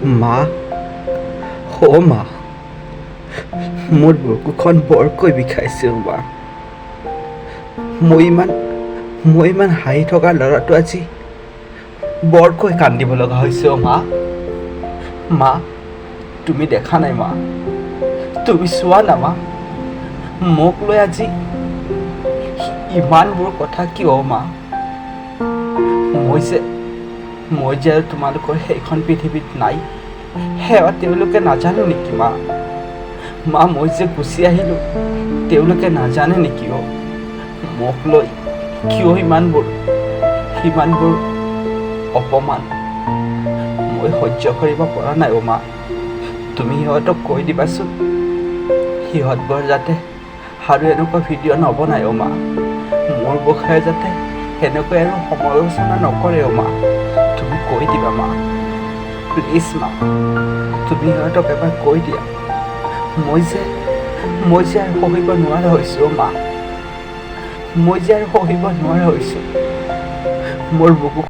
মা, মা, মোৰ বুকুখন বৰকৈ বিষাইছে মা। মই ইমান হাঁহি থকা ল'ৰাটো আজি বৰকৈ কান্দিব লগা হৈছে মা। মা, তুমি দেখা নাই মা, তুমি চোৱা না মা, মোক লৈ আজি ইমানবোৰ কথা কিয় মা? মই যে আৰু তোমালোকৰ সেইখন পৃথিৱীত নাই, সেয়া তেওঁলোকে নাজানে নেকি মা? মা, মই যে গুচি আহিলোঁ, তেওঁলোকে নাজানে নেকি মোক লৈ কিয় ইমানবোৰ অপমান মই সহ্য কৰিব পৰা নাই মা। তুমি সিহঁতক কৈ দিবাচোন, সিহঁতবোৰ যাতে আৰু এনেকুৱা ভিডিঅ' নবনায় মা। মোৰ বিষয়ে যাতে সেনেকৈ আৰু সমালোচনা নকৰে মা। তুমি কৈ দিবা মা, প্লিজ মা, তুমি সিহঁতক এবাৰ কৈ দিয়া। মই যে আৰু সহিব নোৱাৰা হৈছোঁ মা। মই যে আৰু সহিব নোৱাৰা হৈছোঁ। মোৰ বুকু